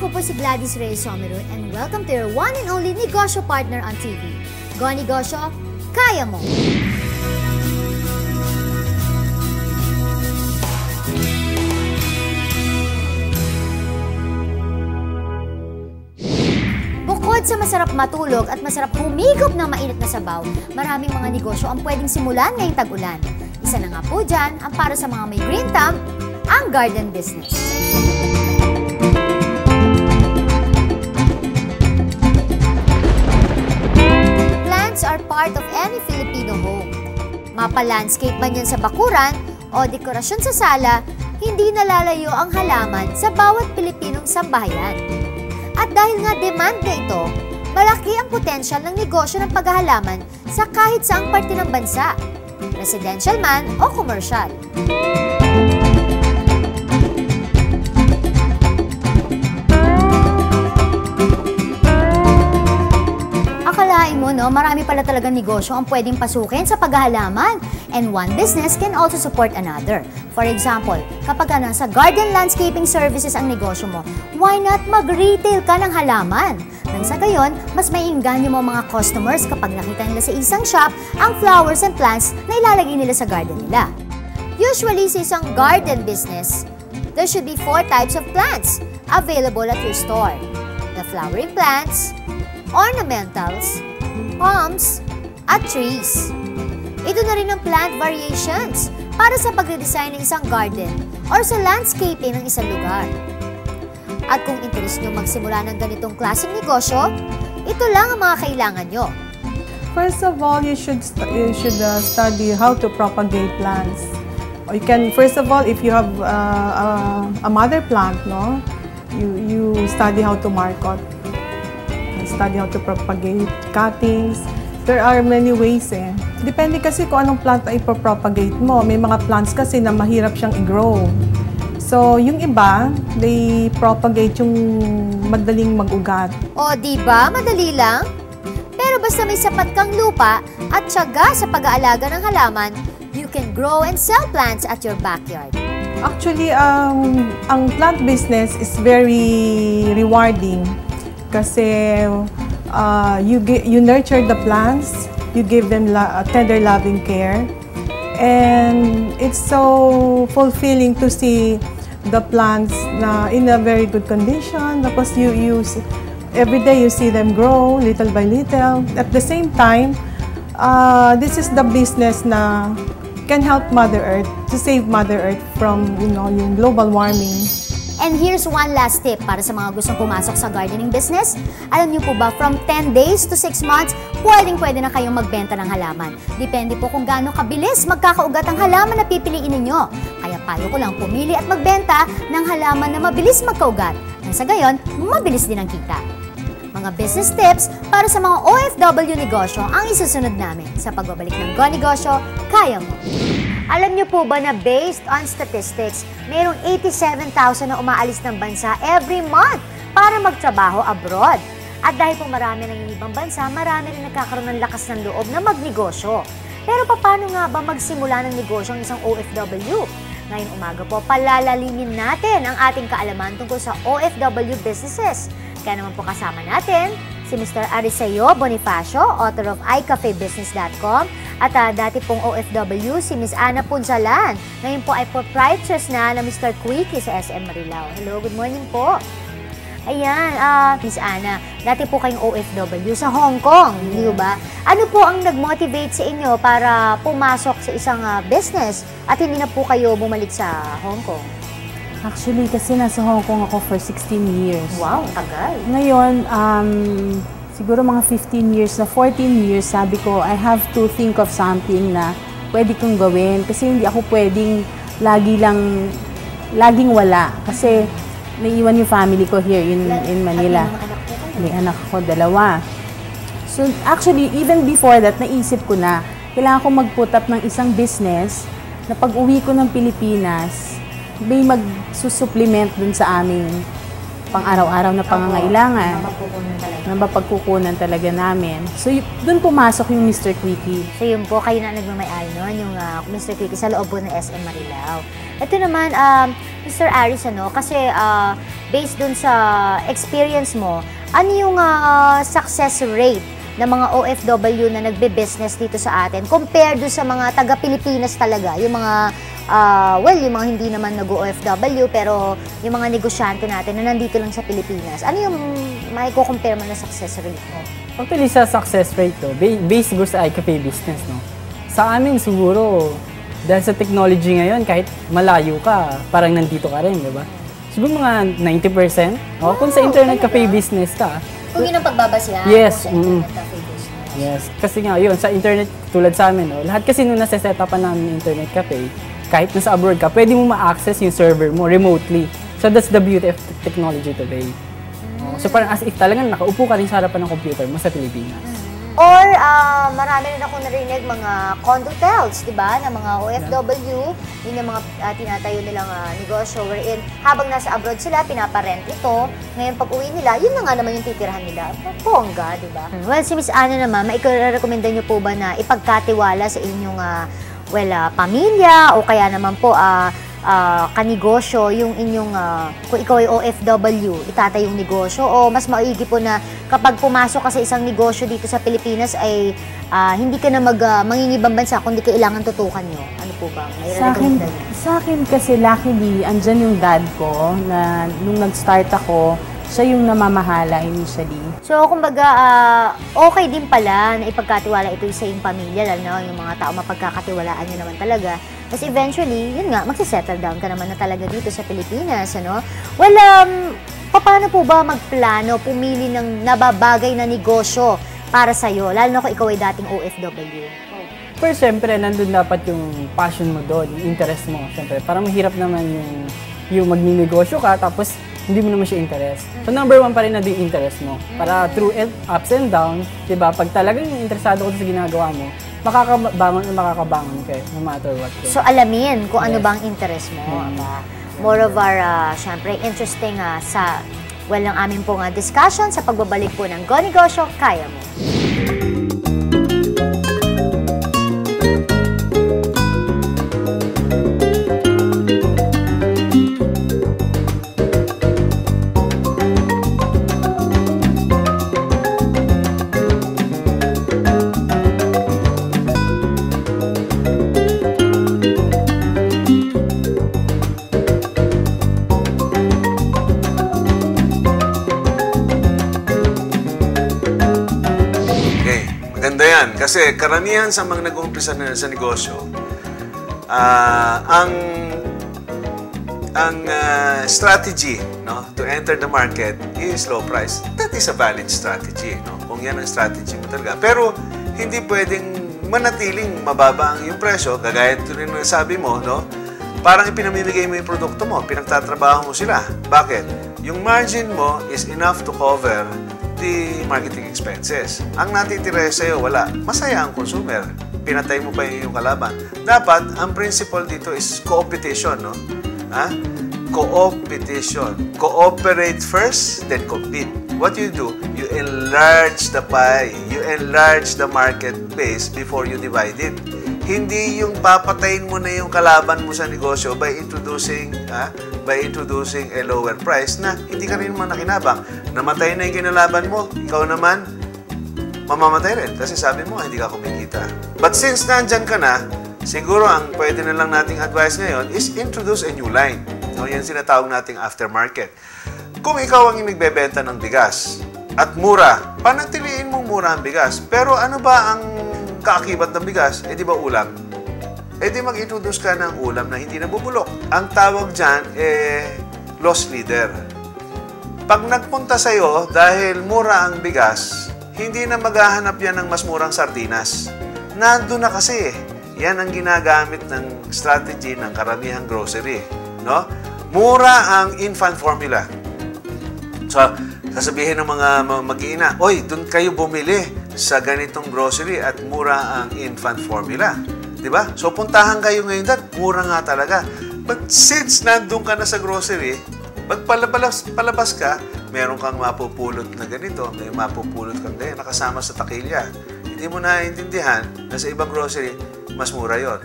Ako po si Gladys Reyes Somero and welcome to your one and only negosyo partner on TV. Go Negosyo, kaya mo! Bukod sa masarap matulog at masarap humigop ng mainit na sabaw, maraming mga negosyo ang pwedeng simulan ngayong tag-ulan. Isa na nga po dyan ang para sa mga may green thumb, ang garden business. Plants are part of any Filipino home. Mapa-landscape man yan sa bakuran o dekorasyon sa sala, hindi nalalayo ang halaman sa bawat Pilipinong sambahayan. At dahil nga demand na ito, malaki ang potensyal ng negosyo ng paghahalaman sa kahit saang parte ng bansa, residential man o commercial. Akalain mo, no, marami pala talagang negosyo ang pwedeng pasukin sa paghahalaman, and one business can also support another. For example, kapag nasa garden landscaping services ang negosyo mo, why not mag-retail ka ng halaman? Nang sa gayon, mas maiinganyo mo mga customers kapag nakita nila sa isang shop ang flowers and plants na ilalagay nila sa garden nila. Usually sa isang garden business, there should be 4 types of plants available at your store. The flowering plants, ornamentals, palms, at trees. Ito na rin ang plant variations para sa pagre-design ng isang garden or sa landscaping ng isang lugar. At kung interest nyo magsimula ng ganitong klaseng negosyo, ito lang ang mga kailangan nyo. First of all, you should study how to propagate plants. You can, first of all, if you have a mother plant, no, you study how to market. Study how to propagate cuttings. There are many ways eh. Depende kasi kung anong plant ay ipropagate mo. May mga plants kasi na mahirap siyang i-grow. So, yung iba, they propagate yung madaling mag-ugat. O, diba? Madali lang? Pero basta may sapat kang lupa at tiyaga sa pag-aalaga ng halaman, you can grow and sell plants at your backyard. Actually, ang plant business is very rewarding. Kasi you nurture the plants, you give them tender loving care, and it's so fulfilling to see the plants na in a very good condition. Tapos every day you see them grow little by little. At the same time, this is the business na can help Mother Earth, to save Mother Earth from yung global warming. And here's one last tip para sa mga gustong pumasok sa gardening business. Alam niyo po ba, from 10 days to 6 months, pwedeng-pwede na kayong magbenta ng halaman. Depende po kung gaano kabilis magkakaugat ang halaman na pipiliin ninyo. Kaya payo ko lang pumili at magbenta ng halaman na mabilis magkaugat. Nang sa gayon, mabilis din ang kita. Mga business tips para sa mga OFW negosyo ang isusunod namin sa pagbabalik ng Go Negosyo, kaya mo! Alam niyo po ba na based on statistics, mayroong 87,000 na umaalis ng bansa every month para magtrabaho abroad. At dahil po marami ng ibang bansa, marami rin nagkakaroon ng lakas ng loob na magnegosyo. Pero paano nga ba magsimula ng negosyo ang isang OFW? Ngayong umaga po, palalalimin natin ang ating kaalaman tungkol sa OFW businesses. Kaya naman po kasama natin si Mr. Arisayo Bonifacio, author of iCafeBusiness.com, at dati pong OFW, si Ms. Ana Punsalan. Ngayon po ay proprietress na Mr. Quickie sa SM Marilao. Hello, good morning po. Ayan, Ms. Ana, dati po kayong OFW sa Hong Kong, di ba? Ano po ang nag-motivate sa inyo para pumasok sa isang business at hindi na po kayo bumalik sa Hong Kong? Actually, kasi nasa Hong Kong ako for 16 years. Wow, tagal. Ngayon, siguro mga 15 years na 14 years, sabi ko, I have to think of something na pwede kong gawin. Kasi hindi ako pwedeng laging wala. Kasi naiiwan yung family ko here in Manila. May anak ko, 2. So actually, even before that, naisip ko na kailangan ko mag-put up ng isang business na pag-uwi ko ng Pilipinas, may mag-supplement dun sa aming pang-araw-araw na pangangailangan. na mapagkukunan talaga namin. So, doon pumasok yung Mr. Quickie. So yun po, kayo na nagmamayari noon, yung Mr. Quickie sa loob po ng SM Marilao. Ito naman, Mr. Aris, kasi based dun sa experience mo, ano yung success rate ng mga OFW na nagbe-business dito sa atin compared do sa mga taga-Pilipinas talaga, yung mga yung mga hindi naman nag-OFW pero yung mga negosyante natin na nandito lang sa Pilipinas. Ano yung maiko-compare mo na success rate mo? Actually, sa success rate to, based siguro sa iCafe business, no? Sa amin siguro, dahil sa technology ngayon, kahit malayo ka, parang nandito ka rin, di ba? Siguro mga 90%. Kung sa internet cafe business ka. Kung yun ang pagbabasihan. Yes. Internet cafe business. Yes. Kasi nga, yun, sa internet, tulad sa amin, no? Lahat kasi nung nasa-set up namin yung internet cafe, kahit nasa abroad ka, pwede mo ma-access yung server mo remotely. So that's the beauty of technology today. So parang as if talagang nakaupo ka rin sa harapan ng computer mo sa Pilipinas. Or marami rin ako narinig mga condotels, di ba, na mga OFW, yun yung mga tinatayo nilang negosyo wherein habang nasa abroad sila, pinaparent ito. Ngayon pag uwi nila, yun na nga naman yung titirahan nila. Bongga, di ba? Well, si Miss Ana naman, maikarekomenda niyo po ba na ipagkatiwala sa inyong pamilya o kaya naman po kanegosyo yung inyong, kung ikaw ay OFW, itatayo yung negosyo o mas maigi po na kapag pumasok ka sa isang negosyo dito sa Pilipinas ay hindi ka na mangingibang bansa kundi kailangan tutukan nyo? Ano po ba? Sa akin kasi luckily, andyan yung dad ko na nung nag-start ako, siya yung namamahala initially. So, kumbaga, okay din pala na ipagkatiwala ito sa iyong pamilya, lalo na yung mga tao mapagkakatiwalaan nyo naman talaga. Kasi eventually, yun nga, magsisettle down ka naman na talaga dito sa Pilipinas, ano? Well, paano po ba magplano, pumili ng nababagay na negosyo para sa'yo, lalo na kung ikaw ay dating OFW? First, syempre, nandun dapat yung passion mo doon, yung interest mo. Syempre, parang mahirap naman yung magninegosyo ka, tapos hindi mo naman siya interest. So, number one pa rin na yung interest mo. Para through ups and downs, diba, pag talagang interesado ko sa ginagawa mo, makakabangon ka no matter what. So, alamin kung ano bang interest mo. More of our, syempre, interesting sa, ang aming pong discussion sa pagbabalik po ng Go Negosyo, Kaya Mo. Kasi karamihan sa mga nag-uumpisa na sa negosyo, ang strategy, no, to enter the market is low price. That is a valid strategy, no? Kung yan ang strategy mo talaga. Pero hindi pwedeng manatiling mababa ang iyong presyo, gagaya rin ng sabi mo, no? Parang ipinamimigay mo yung produkto mo, pinagtatrabaho mo sila. Bakit? Yung margin mo is enough to cover the marketing expenses. Ang natitira sa'yo, wala. Masaya ang consumer. Pinatay mo pa yung kalaban. Dapat, ang principle dito is co-opetition, no? Co-opetition. Cooperate first, then compete. What you do, you enlarge the pie. You enlarge the market base before you divide it. Hindi yung papatayin mo na yung kalaban mo sa negosyo by introducing a lower price na hindi ka rin naman nakinabang. Namatay na yung kinalaban mo, ikaw naman mamamatay rin kasi sabi mo hindi ka kumikita. But since nandyan ka na, siguro ang pwede na lang nating advice ngayon is introduce a new line. So, yan sinatawag nating aftermarket. Kung ikaw ang nagbebenta ng bigas at mura, panatiliin mong mura ang bigas. Pero ano ba ang kaakibat ng bigas? Di ba ulam? Di mag-introduce ka ng ulam na hindi nabubulok. Ang tawag dyan, loss leader. Pag nagpunta sa'yo, dahil mura ang bigas, hindi na maghahanap yan ng mas murang sardinas. Nandun na kasi. Yan ang ginagamit ng strategy ng karamihang grocery. No? Mura ang infant formula. So, sasabihin ng mga mag-iina, oy, doon kayo bumili sa ganitong grocery at mura ang infant formula. Diba? So, puntahan kayo ngayon dahil mura nga talaga. But since nandun ka na sa grocery, pag palabas ka, meron kang mapupulot na ganito, may mapupulot kang ganyan, nakasama sa takilya. Hindi mo naiintindihan na sa ibang grocery, mas mura yon.